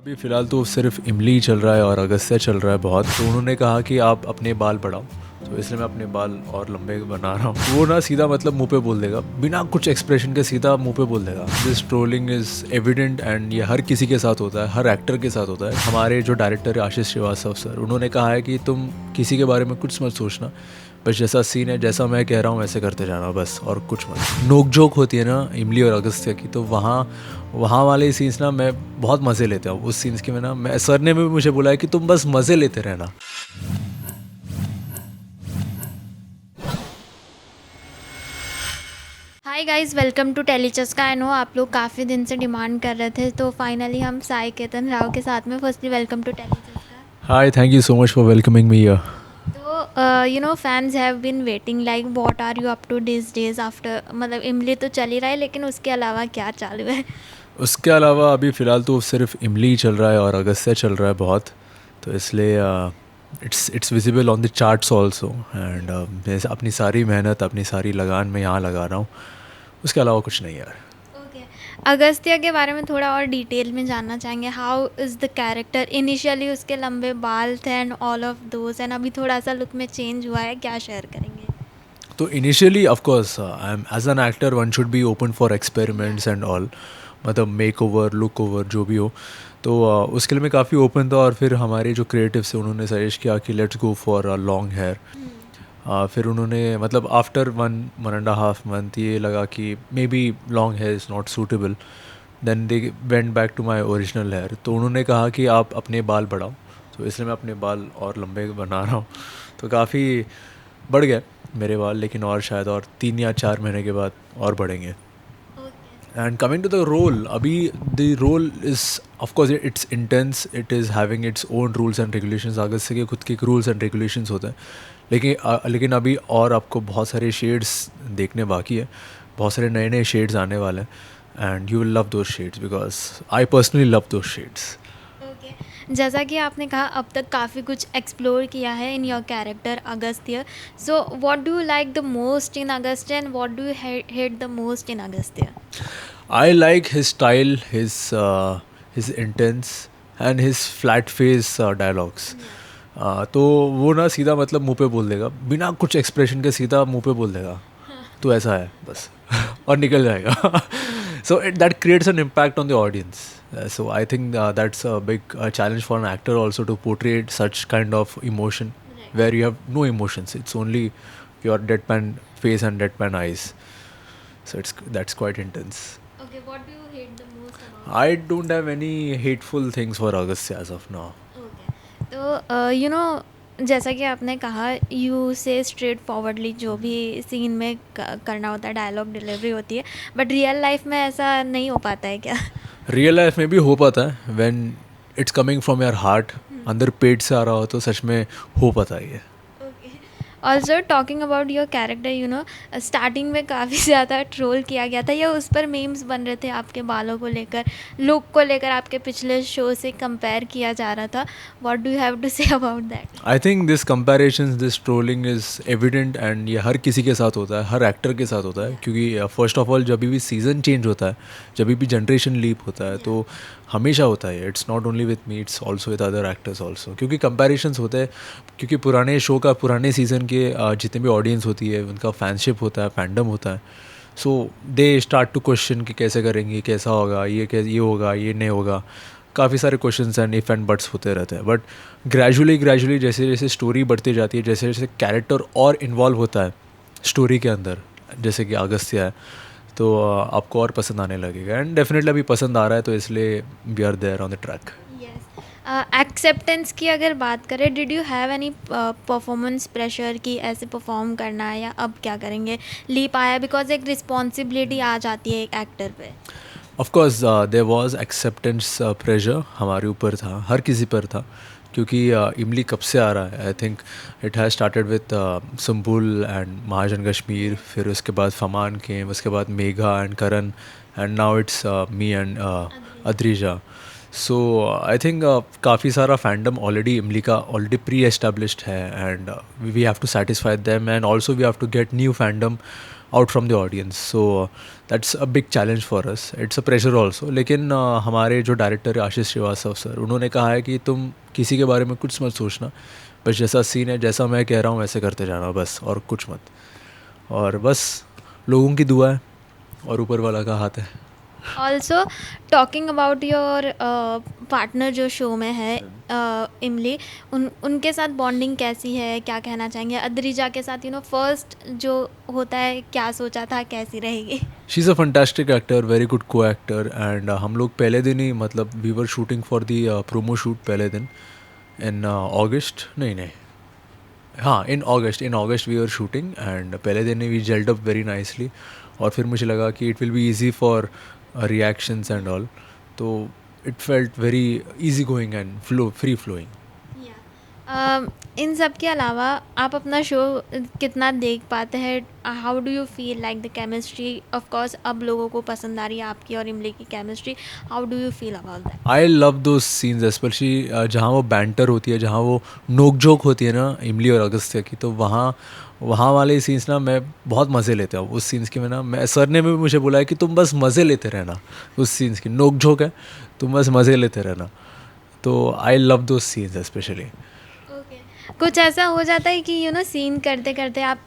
अभी फ़िलहाल तो सिर्फ इमली चल रहा है और अगस्त्य चल रहा है बहुत। तो उन्होंने कहा कि आप अपने बाल बढ़ाओ, तो इसलिए मैं अपने बाल और लंबे बना रहा हूँ। वो ना सीधा मतलब मुंह पे बोल देगा, बिना कुछ एक्सप्रेशन के सीधा मुंह पे बोल देगा। This trolling is evident and ये हर किसी के साथ होता है, हर एक्टर के साथ होता है। हमारे जो डायरेक्टर है आशीष श्रीवास्तव सर, उन्होंने कहा है कि तुम किसी के बारे में कुछ मत सोचना, बस जैसा सीन है, जैसा मैं कह रहा हूँ वैसे करते जाना बस, और कुछ मत। नोक जोक होती है ना इमली और अगस्त्य की, तो वहाँ वहाँ वाले सीन्स ना मैं बहुत मज़े लेता हूँ उस सीन्स के में ना। मैं सर ने भी मुझे बोला है कि तुम बस मज़े लेते रहना। Hi guys, welcome to Tellychaska. I know आप लोग काफ़ी दिन से डिमांड कर रहे थे, तो फाइनली हम साई केतन राव के साथ में। Firstly welcome to Tellychaska. Hi, thank you so much for welcoming me here. तो you know fans have been waiting like what are you up to this days after, मतलब इमली तो चल ही रहा है लेकिन उसके अलावा क्या चालू है? उसके अलावा अभी फ़िलहाल तो सिर्फ इमली ही चल रहा है और अगस्त्य चल रहा है बहुत, तो इसलिए it's visible on the charts also. And मैं अपनी सारी मेहनत, अपनी सारी लगान मैं यहाँ लगा रहा हूँ। उसके अलावा कुछ नहीं यार। ओके, अगस्त्य के बारे में थोड़ा और डिटेल में जानना चाहेंगे। How is the character? Initially उसके लंबे बाल थे and all of those, and अभी थोड़ा सा लुक में चेंज हुआ है, क्या शेयर करेंगे? तो initially of course I am as an actor one should be open for experiments and all, मतलब मेक ओवर, लुक ओवर, जो भी हो। तो उसके लिए मैं काफ़ी ओपन था, और फिर हमारे जो क्रिएटिव्स थे उन्होंने सजेस्ट किया कि let's go for long hair. फिर उन्होंने मतलब आफ्टर 1.5 मंथ ये लगा कि maybe long hair is not suitable. Then they went back to my original hair. तो उन्होंने कहा कि आप अपने बाल बढ़ाओ, तो इसलिए मैं अपने बाल और लंबे बना रहा हूँ। तो काफ़ी बढ़ गए मेरे बाल, लेकिन और शायद और 3 या 4 महीने के बाद और बढ़ेंगे। And coming to the role, अभी the role is of course it's intense, it is having its own rules and regulations. अगस्त के खुद के रूल्स एंड रेगुलेशंस होते हैं, लेकिन अभी और आपको बहुत सारे शेड्स देखने बाकी है, बहुत सारे नए नए शेड्स आने वाले हैं। And you will love those shades because I personally love those shades. Okay, जैसा कि आपने कहा अब तक काफ़ी कुछ एक्सप्लोर किया है in your character Agastya. So what do you like the most in Agastya and what do you hate the most in Agastya? I like his style, his intense and his flat face dialogues. तो वो ना सीधा मतलब मुंह पे बोल देगा, बिना कुछ एक्सप्रेशन के सीधा मुंह पे बोल देगा, तो ऐसा है बस और निकल जाएगा। So that creates an impact on the audience. So I think that's a big challenge for an actor also to portray such kind of emotion where you have no emotions. It's only your deadpan face and deadpan eyes. So that's quite intense. Okay, what do you hate the most about? I don't have any hateful things for Agastya as of now. Okay, तो you no जैसा कि आपने कहा, you से straight forwardly जो भी scene में करना होता है, डायलॉग डिलीवरी होती है, बट रियल लाइफ में ऐसा नहीं हो पाता है क्या? रियल लाइफ में भी हो पाता है, when it's coming from your heart, अंदर पेट से आ रहा हो तो सच में हो पाता ही है। Also talking about your character, you know starting में काफ़ी ज़्यादा ट्रोल किया गया था, या उस पर मीम्स बन रहे थे आपके बालों को लेकर, लुक को लेकर, आपके पिछले शो से कंपेयर किया जा रहा था। What do you have to say about that? I think this comparison, this trolling is evident and ये हर किसी के साथ होता है, हर एक्टर के साथ होता है। क्योंकि फर्स्ट ऑफ ऑल जब भी सीज़न चेंज होता है, जब भी जनरेशन लीप होता है, तो हमेशा होता है। It's not only with me, it's also with other actors also, क्योंकि कंपेरिजन्स होते हैं। क्योंकि पुराने शो का, पुराने सीज़न के जितने भी ऑडियंस होती है उनका फैनशिप होता है, फैंडम होता है। सो दे स्टार्ट टू क्वेश्चन कि कैसे करेंगे, कैसा होगा, ये होगा, ये नहीं होगा। काफ़ी सारे questions and if and buts होते रहते हैं। बट ग्रेजुअली जैसे जैसे स्टोरी बढ़ती जाती है, जैसे जैसे कैरेक्टर और इन्वॉल्व होता है स्टोरी के अंदर, जैसे कि अगस्त्य है, तो आपको और पसंद आने लगेगा। एंड डेफिनेटली अभी पसंद आ रहा है, तो इसलिए we are there on the track. Acceptance की अगर बात करें, did you have any performance pressure कि ऐसे परफॉर्म करना है या अब क्या करेंगे? लीप आया बिकॉज एक रिस्पॉन्सिबिलिटी आ जाती है एक एक्टर पे। Of course there was acceptance pressure, हमारे ऊपर था, हर किसी पर था। क्योंकि इमली कब से आ रहा है, I think it has started with Sumbul and Mahajan Kashmir, फिर उसके बाद फमान केम, उसके बाद Megha and Karan, and now it's me and Adrija. So I think काफ़ी सारा फैंडम ऑलरेडी इमली का ऑलरेडी प्री एस्टेब्लिश्ड है, and we have to satisfy them, and also we have to get new fandom out from the audience. So that's a big challenge for us. It's a pressure also. लेकिन हमारे जो director है आशीष Srivastava sir, उन्होंने कहा है कि तुम किसी के बारे में कुछ मत सोचना, बस जैसा सीन है, जैसा मैं कह रहा हूँ वैसे करते जाना बस, और कुछ मत. और बस लोगों की दुआ है और ऊपर वाला का हाथ है. Also talking about your partner जो शो में है, इमली, उनके साथ बॉन्डिंग कैसी है, क्या कहना चाहेंगे? अद्रिजा के साथ फर्स्ट जो होता है, क्या सोचा था, कैसी रहेगी? She is a fantastic actor, very good co actor. And हम लोग पहले दिन ही, मतलब we were shooting for the promo shoot पहले दिन इन अगस्त, नहीं, हाँ, in August we were shooting. And पहले दिन ही we gelled up very nicely. और फिर मुझे लगा कि it will be easy for reactions and all. तो it felt very easy going and free flowing. इन सब के अलावा आप अपना शो कितना देख पाते हैं? How do you feel like the chemistry? Of course अब लोगों को पसंद आ रही है आपकी और इमली की chemistry. How do you feel about that? I love दो सीन्स स्पेशली जहाँ वो बैंटर होती है, जहाँ वो नोक झोंक होती है ना इमली और अगस्त्य की. तो वहाँ वहाँ वाले सीन्स ना मैं बहुत मज़े लेता हूँ उस सीन्स के में ना. मैं सर ने भी मुझे बोला है कि तुम बस मज़े लेते रहना उस सीन्स की. नोक झोंक है, तुम बस मज़े लेते रहना. तो आई लव दो सीन्स स्पेशली. ओके. कुछ ऐसा हो जाता है कि सीन करते करते आप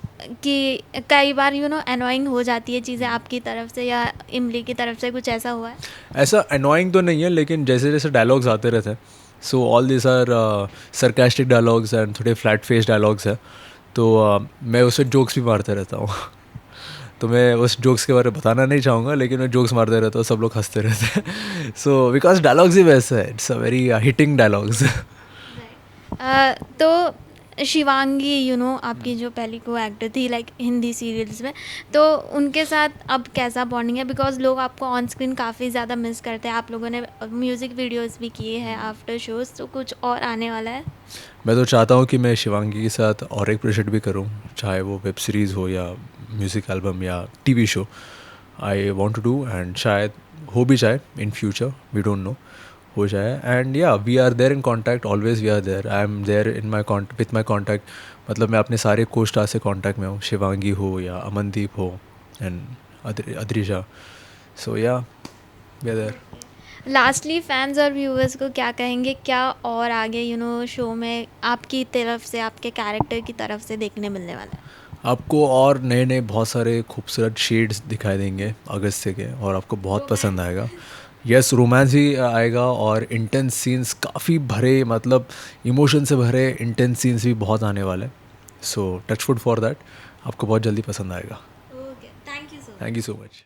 कि कई बार अनोइंग हो जाती है चीज़ें आपकी तरफ से या इमली की तरफ से? कुछ ऐसा हुआ है? ऐसा अनोइंग तो नहीं है, लेकिन जैसे जैसे डायलॉग्स आते रहते हैं, so all this are sarcastic dialogues and थोड़े फ्लैट फेस डायलॉग्स है. तो मैं उससे जोक्स भी मारते रहता हूँ. तो मैं उस जोक्स के बारे में बताना नहीं चाहूँगा, लेकिन मैं जोक्स मारते रहता हूँ, सब लोग हंसते रहते हैं. सो बिकॉज डायलॉग्स ही वैसे है, it's a very hitting dialogues. तो शिवांगी आपकी जो पहली को एक्टर थी लाइक हिंदी सीरियल्स में, तो उनके साथ अब कैसा बॉन्डिंग है? बिकॉज लोग आपको ऑन स्क्रीन काफ़ी ज़्यादा मिस करते हैं. आप लोगों ने म्यूज़िक वीडियोस भी किए हैं आफ्टर शोज, तो कुछ और आने वाला है? मैं तो चाहता हूँ कि मैं शिवांगी के साथ और एक प्रोजेक्ट भी करूँ, चाहे वो वेब सीरीज़ हो या म्यूज़िक एल्बम या TV show. I want to do, and शायद हो भी जाए in future, we don't know, हो जाए. एंड या we are there in contact, always we are there. I am there in my with my contact. मतलब मैं अपने सारे को स्टार से कॉन्टैक्ट में हूँ, शिवांगी हो या अमनदीप हो एंड अद्रिजा. सो या we are there. Lastly fans और व्यूअर्स को क्या कहेंगे? क्या और आगे शो में आपकी तरफ से, आपके कैरेक्टर की तरफ से देखने मिलने वाला है? आपको और नए नए बहुत सारे खूबसूरत शेड्स दिखाई देंगे अगस्त्य के, और आपको बहुत पसंद आएगा. यस, रोमांस भी आएगा और इंटेंस सीन्स काफ़ी भरे, मतलब इमोशन से भरे इंटेंस सीन्स भी बहुत आने वाले. सो टच वुड फॉर दैट. आपको बहुत जल्दी पसंद आएगा. Okay, thank you so much. Thank you so much.